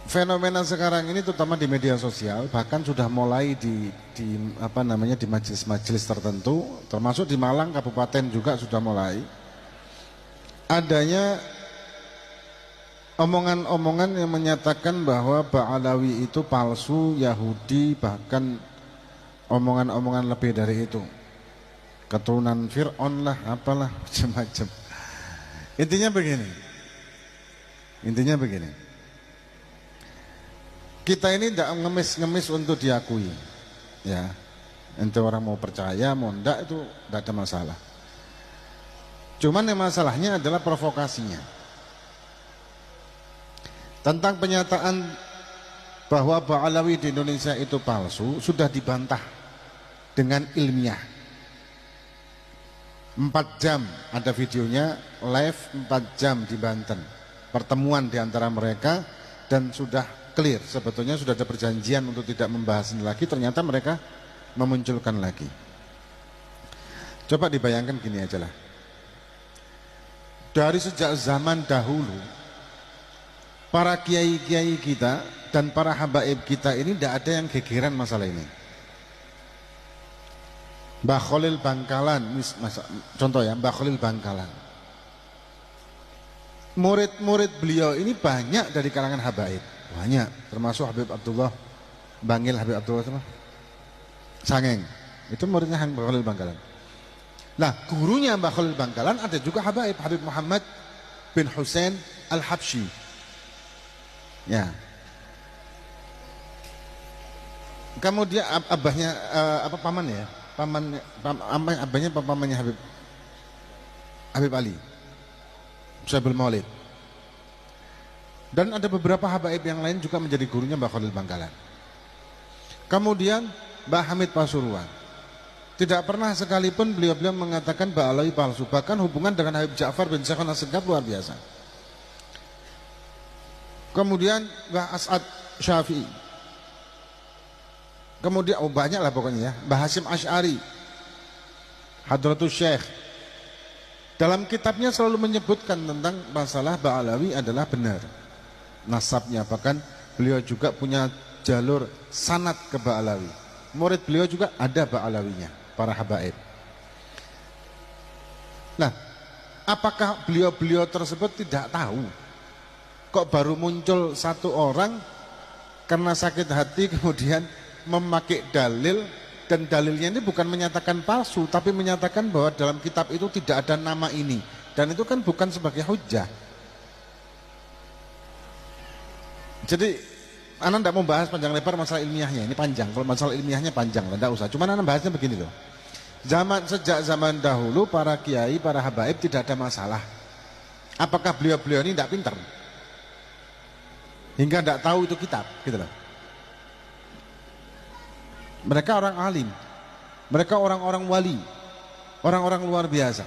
fenomena sekarang ini terutama di media sosial bahkan sudah mulai di majelis-majelis tertentu, termasuk di Malang kabupaten juga sudah mulai adanya omongan-omongan yang menyatakan bahwa Ba'alawi itu palsu, Yahudi, bahkan omongan-omongan lebih dari itu, keturunan Fir'aun lah, apalah macam-macam. Intinya begini, kita ini tidak ngemis-ngemis untuk diakui, ya. Ente orang mau percaya, mau enggak, itu tidak ada masalah. Cuman yang masalahnya adalah provokasinya. Tentang penyataan bahwa Ba'alawi di Indonesia itu palsu sudah dibantah dengan ilmiah. 4 jam ada videonya, live 4 jam di Banten, pertemuan di antara mereka, dan sudah clear, sebetulnya sudah ada perjanjian untuk tidak membahas ini lagi, ternyata mereka memunculkan lagi. Coba dibayangkan gini aja lah, dari sejak zaman dahulu para kiai-kiai kita dan para habaib kita ini tidak ada yang gegeran masalah ini. Mbah Khalil Bangkalan, contoh ya, Mbah Khalil Bangkalan, murid-murid beliau ini banyak dari kalangan habaib, banyak, termasuk Habib Abdullah Bangil, Habib Abdullah sama Sangeng, itu muridnya Mbah Khalil Bangkalan. Nah, gurunya Mbah Khalil Bangkalan ada juga habaib, Habib Muhammad bin Hussein Al-Habsyi, ya. Kemudian abahnya pamannya Habib Ali Syabul Maulid, dan ada beberapa habaib yang lain juga menjadi gurunya Mbah Khalil Bangkalan. Kemudian Mbah Hamid Pasuruan, tidak pernah sekalipun beliau-beliau mengatakan Ba'alawi palsu. Bahkan hubungan dengan Habib Ja'far bin Syekhon As-Segaf luar biasa. Kemudian Mbah As'ad Syafi'i, kemudian banyak lah pokoknya ya, Mbah Hasyim Asy'ari, Hadratus Syekh, dalam kitabnya selalu menyebutkan tentang masalah Ba'alawi adalah benar nasabnya. Bahkan beliau juga punya jalur sanad ke Ba'alawi, murid beliau juga ada Ba'alawinya, para habaib. Nah, apakah beliau-beliau tersebut tidak tahu? Kok baru muncul satu orang karena sakit hati kemudian memakai dalil, dan dalilnya ini bukan menyatakan palsu tapi menyatakan bahwa dalam kitab itu tidak ada nama ini, dan itu kan bukan sebagai hujah. Jadi Anda tidak mau bahas panjang lebar masalah ilmiahnya, ini panjang, kalau masalah ilmiahnya panjang, tidak usah. Cuman Anda bahasnya begini loh, sejak zaman dahulu para kiai, para habaib tidak ada masalah. Apakah beliau-beliau ini tidak pintar hingga tidak tahu itu kitab, gitu loh. Mereka orang alim, mereka orang-orang wali, orang-orang luar biasa,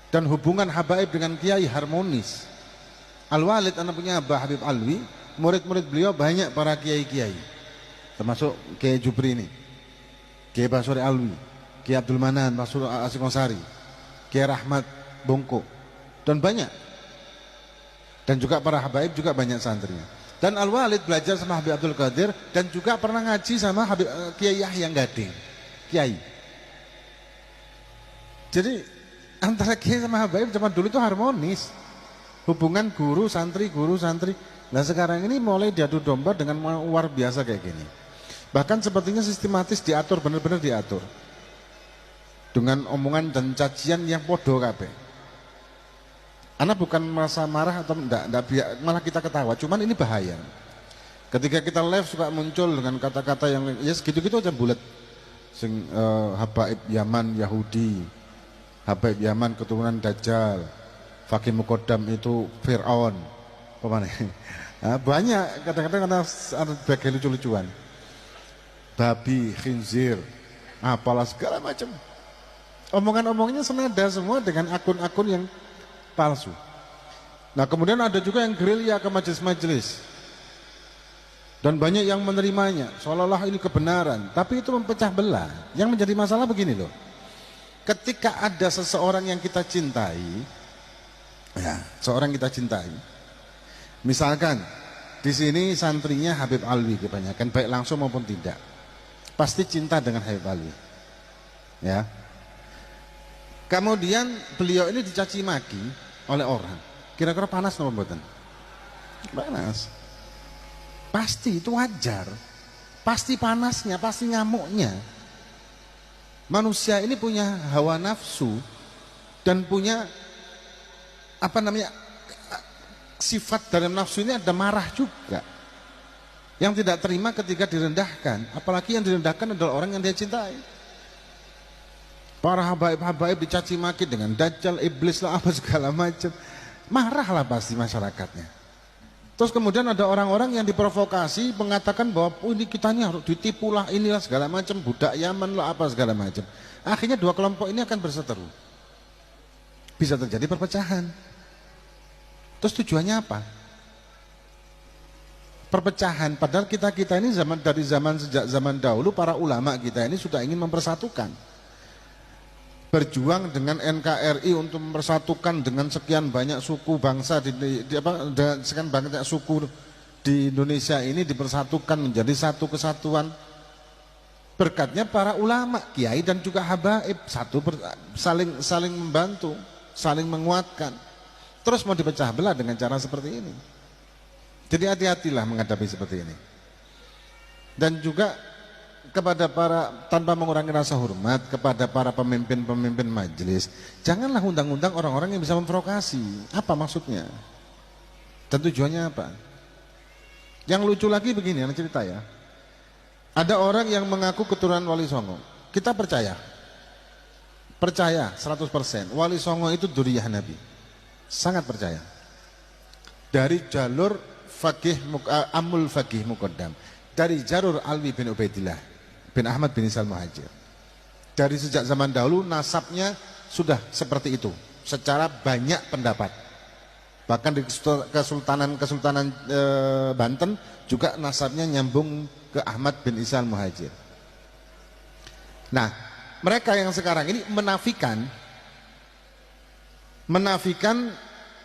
dan hubungan habaib dengan kiai harmonis. Al-Walid, anak punya Abah Habib Alwi, murid-murid beliau banyak para kiai-kiai, termasuk Kiai Jubri ini, Kiai Basuri Alwi, Kiai Abdul Manan Basuri Asikosari, Kiai Rahmat Bongko, dan banyak. Dan juga para habaib juga banyak santrinya. Dan Al-Walid belajar sama Habib Abdul Qadir, dan juga pernah ngaji sama Habib Kiai Yahya Gading, Kiai. Jadi antara kiai sama habaib zaman dulu itu harmonis, hubungan guru santri. Nah sekarang ini mulai diadu domba dengan luar biasa kayak gini. Bahkan sepertinya sistematis diatur, benar-benar diatur, dengan omongan dan cacian yang podo kabeh. Anak bukan merasa marah atau enggak, malah kita ketawa. Cuman ini bahaya. Ketika kita live suka muncul dengan kata-kata yang ya segitu-gitu aja bulat. Habaib Yaman Yahudi, habaib Yaman keturunan Dajjal, Fakih Muqaddam itu Fir'aun, apa nah, banyak kata-kata bagai lucu-lucuan, babi, khinzir, apalah segala macam. Omongan-omongannya senada semua dengan akun-akun yang palsu. Nah kemudian ada juga yang gerilya ke majelis-majelis, dan banyak yang menerimanya seolah-olah ini kebenaran, tapi itu mempecah belah. Yang menjadi masalah begini loh, ketika ada seseorang yang kita cintai, ya, seorang kita cintai, misalkan di sini santrinya Habib Alwi kebanyakan, baik langsung maupun tidak. Pasti cinta dengan Habib Alwi. Ya. Kemudian beliau ini dicaci maki oleh orang. Kira-kira panas napa mboten? Panas. Pasti itu wajar. Pasti panasnya, pasti ngamuknya. Manusia ini punya hawa nafsu dan punya sifat dalam nafsu ini ada marah juga. Yang tidak terima ketika direndahkan, apalagi yang direndahkan adalah orang yang dia cintai. Para habaib-habaib dicaci maki dengan dajjal, iblis lah apa segala macam. Marahlah pasti masyarakatnya. Terus kemudian ada orang-orang yang diprovokasi mengatakan bahwa ini kita ini harus ditipu lah, inilah segala macam, budak Yaman lah apa segala macam. Akhirnya dua kelompok ini akan berseteru. Bisa terjadi perpecahan. Terus tujuannya apa? Perpecahan. Padahal kita ini sejak zaman dahulu para ulama kita ini sudah ingin mempersatukan. Berjuang dengan NKRI untuk mempersatukan dengan sekian banyak suku bangsa sekian banyak suku di Indonesia ini dipersatukan menjadi satu kesatuan. Berkatnya para ulama, kiai dan juga habaib saling membantu, saling menguatkan. Terus mau dipecah belah dengan cara seperti ini. Jadi hati-hatilah menghadapi seperti ini. Dan juga kepada tanpa mengurangi rasa hormat kepada para pemimpin-pemimpin majelis, janganlah undang-undang orang-orang yang bisa memprovokasi. Apa maksudnya? Dan tujuannya apa? Yang lucu lagi begini, anak cerita ya. Ada orang yang mengaku keturunan Wali Songo. Kita percaya 100%. Wali Songo itu dzurriyyah Nabi. Sangat percaya. Dari jalur Amul Faqih Muqaddam. Dari jalur Alwi bin Ubaidillah bin Ahmad bin Isal Muhajir. Dari sejak zaman dahulu nasabnya sudah seperti itu secara banyak pendapat. Bahkan di Kesultanan Banten juga nasabnya nyambung ke Ahmad bin Isal Muhajir. Nah, mereka yang sekarang ini menafikan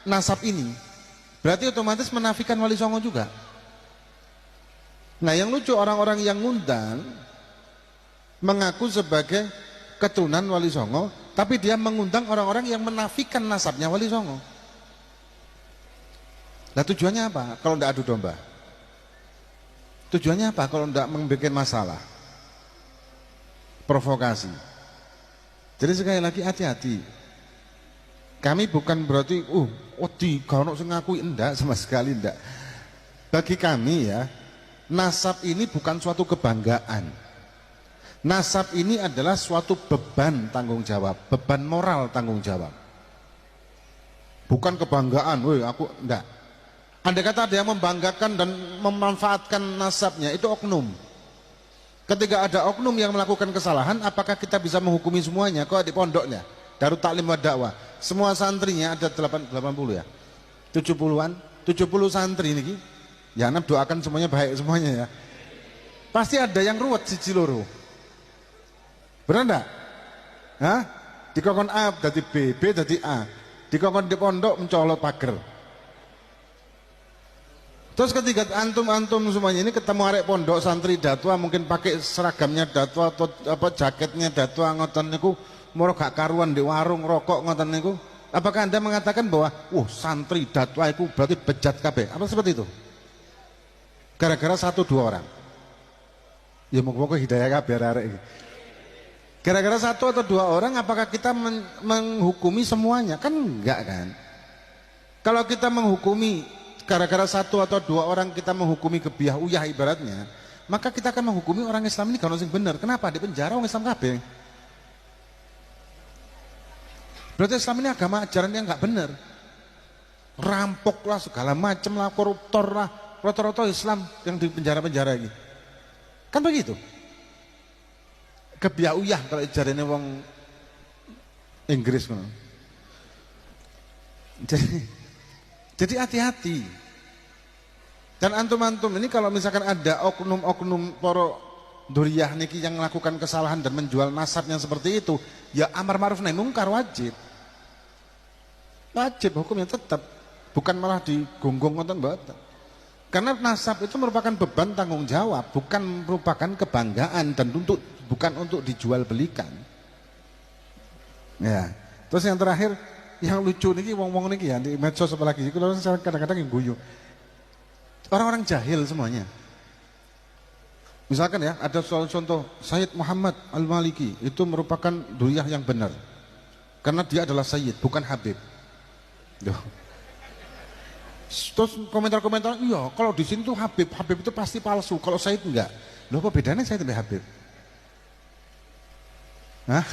nasab ini. Berarti otomatis menafikan Wali Songo juga. Nah, yang lucu orang-orang yang ngundang mengaku sebagai keturunan Wali Songo, tapi dia mengundang orang-orang yang menafikan nasabnya Wali Songo. Nah, tujuannya apa kalau tidak adu domba? Tujuannya apa kalau tidak membuat masalah? Provokasi. Jadi sekali lagi hati-hati. Kami bukan berarti kalau sing ngakui, enggak, sama sekali enggak. Bagi kami ya, nasab ini bukan suatu kebanggaan. Nasab ini adalah suatu beban tanggung jawab, beban moral tanggung jawab. Bukan kebanggaan, aku enggak. Andai kata ada yang membanggakan dan memanfaatkan nasabnya, itu oknum. Ketika ada oknum yang melakukan kesalahan, apakah kita bisa menghukumi semuanya? Kok di pondoknya, Darut Taklim wa Dakwah, semua santrinya ada 80 ya, 70-an, 70 santri ini. Ya, anak doakan semuanya baik semuanya ya. Pasti ada yang ruwet siji loro. Benar enggak? Hah? Dikongkon A dari B, B dari A. Dikongkon di pondok mencolot pager. Terus ketika antum semuanya ini ketemu arek pondok santri datwa, mungkin pakai seragamnya datwa atau jaketnya datwa ngoten niku, moro gak karuan di warung rokok ngoten niku. Apakah Anda mengatakan bahwa santri datwa itu berarti bejat kabeh? Apa seperti itu? Gara-gara 1-2 orang. Ya moga-moga hidayah kabeh arek iki. Gara-gara 1 atau 2 orang apakah kita menghukumi semuanya? Kan enggak kan? Kalau kita menghukumi gara-gara 1 atau 2 orang kita menghukumi kebiah uyah ibaratnya, maka kita akan menghukumi orang Islam ini kalau sing benar. Kenapa? Di penjara orang Islam kabeh. Berarti Islam ini agama ajaran yang enggak benar. Rampok lah segala macam lah, koruptor lah, rata-rata Islam yang di penjara-penjara ini. Kan begitu. Kebiah uyah kalau jarene wong Inggris. Jadi hati-hati. Dan antum-antum ini kalau misalkan ada oknum-oknum para dzurriyyah niki yang melakukan kesalahan dan menjual nasabnya seperti itu, ya amar ma'ruf nahi mungkar wajib. Wajib hukumnya tetap, bukan malah digonggong ngoten mboten. Karena nasab itu merupakan beban tanggung jawab, bukan merupakan kebanggaan dan bukan untuk dijual belikan. Ya. Terus yang terakhir, yang lucu nih wong-wong nih ya di medsos apalagi, kalau kadang-kadang yang guyu. Orang-orang jahil semuanya. Misalkan ya, ada contoh Sayyid Muhammad Al-Maliki itu merupakan duliyah yang benar. Karena dia adalah Sayyid, bukan Habib. Duh. Terus komentar-komentar, iya kalau di sini tuh Habib itu pasti palsu, kalau Sayyid enggak. Loh apa bedanya Sayyid dengan Habib? Hah?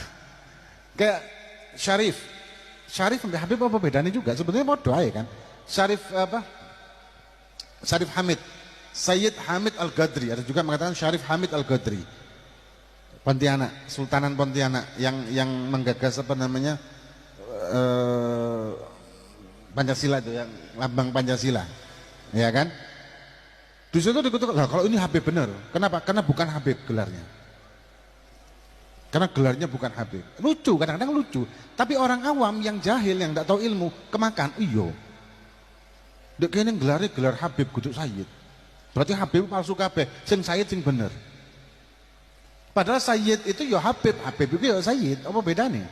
Kayak Syarif sampai Habib apa bedanya juga? Sebetulnya mau doa ya kan? Syarif apa? Syarif Hamid, Sayyid Hamid Al-Ghadri, ada juga mengatakan Syarif Hamid Al-Ghadri. Pontianak, Sultanan Pontianak yang menggagas apa namanya? Pancasila itu yang lambang Pancasila. Ya kan? Di situ dikutuk, kalau ini Habib benar. Kenapa? Karena bukan Habib gelarnya. Karena gelarnya bukan Habib. Lucu, kadang-kadang lucu. Tapi orang awam yang jahil, yang tidak tahu ilmu, kemakan, iyo. Dek kene gelarnya gelar Habib kudu Sayyid. Berarti Habib palsu kabeh, sing Sayyid sing bener. Padahal Sayyid itu ya Habib itu ya Sayyid, apa bedanya?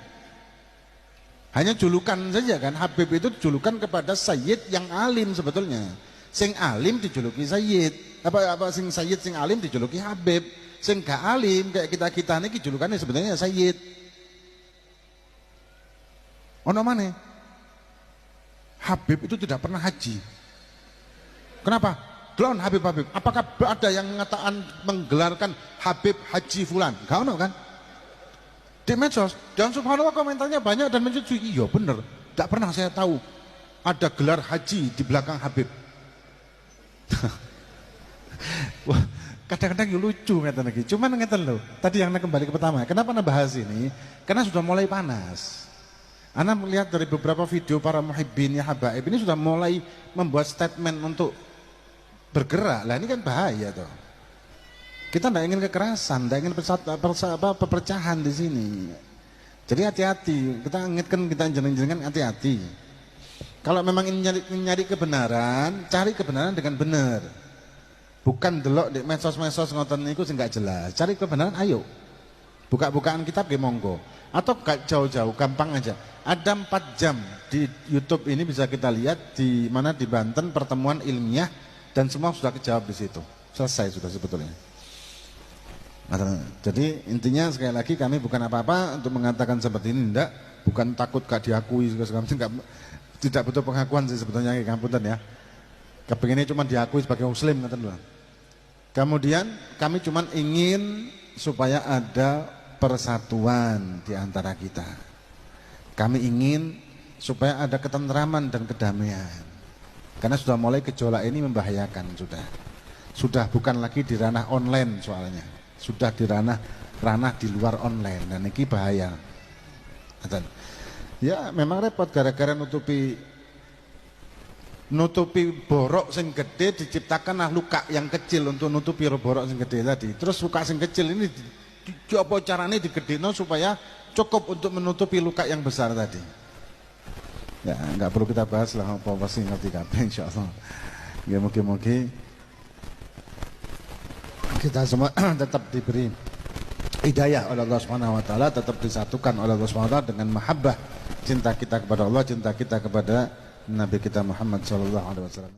Hanya julukan saja kan, Habib itu julukan kepada Sayyid yang alim sebetulnya. Sing alim dijuluki Sayyid. Apa sing Sayyid sing alim dijuluki Habib. Sing gak alim kayak kita ini julukannya sebenarnya Sayyid. Ono mana? Habib itu tidak pernah haji. Kenapa? Delon Habib. Apakah ada yang mengatakan menggelarkan Habib Haji Fulan? Gak ono kan? Di medsos, dan subhanallah komentarnya banyak dan menyetujui. Iya bener, tidak pernah saya tahu ada gelar haji di belakang Habib. Wah, kadang-kadang lucu ngeten lagi. Cuman ngeten loh. Tadi yang kembali ke pertama, kenapa Anda bahas ini? Karena sudah mulai panas. Anda melihat dari beberapa video para muhibbin ya habaib ini sudah mulai membuat statement untuk bergerak. Lah ini kan bahaya toh. Kita tidak ingin kekerasan, tidak ingin perpecahan di sini. Jadi hati-hati. Kita ingatkan, kita jeneng-jenengan hati-hati. Kalau memang ingin nyari kebenaran, cari kebenaran dengan benar. Bukan delok di medsos-medsos ngoten niku sing gak jelas. Cari kebenaran, ayo. Buka-bukaan kitab ge monggo. Atau gak jauh-jauh, gampang aja. Ada 4 jam di YouTube ini bisa kita lihat di mana di Banten pertemuan ilmiah dan semua sudah kejawab di situ. Selesai sudah sebetulnya. Jadi intinya sekali lagi kami bukan apa-apa untuk mengatakan seperti ini, enggak, bukan takut gak diakui tidak butuh pengakuan sih sebetulnya ngapunten ya. Kepinginnya cuma diakui sebagai muslim ngaten lho. Kemudian kami cuma ingin supaya ada persatuan di antara kita. Kami ingin supaya ada ketentraman dan kedamaian. Karena sudah mulai gejolak ini membahayakan sudah. Sudah bukan lagi di ranah online soalnya. Sudah di ranah di luar online dan ini bahaya. Ya memang repot gara-gara nutupi borok sing gede diciptakanlah luka yang kecil untuk nutupi borok sing gede tadi. Terus luka sing kecil ini apa caranya digedeno supaya cukup untuk menutupi luka yang besar tadi. Ya nggak perlu kita bahas lah, apa pasti ngerti kabeh insyaallah. Ya mungkin kita semua tetap diberi hidayah oleh Allah Subhanahu wa taala, tetap disatukan oleh Allah Subhanahu wa taala dengan mahabbah, cinta kita kepada Allah, cinta kita kepada Nabi kita Muhammad sallallahu alaihi wasallam.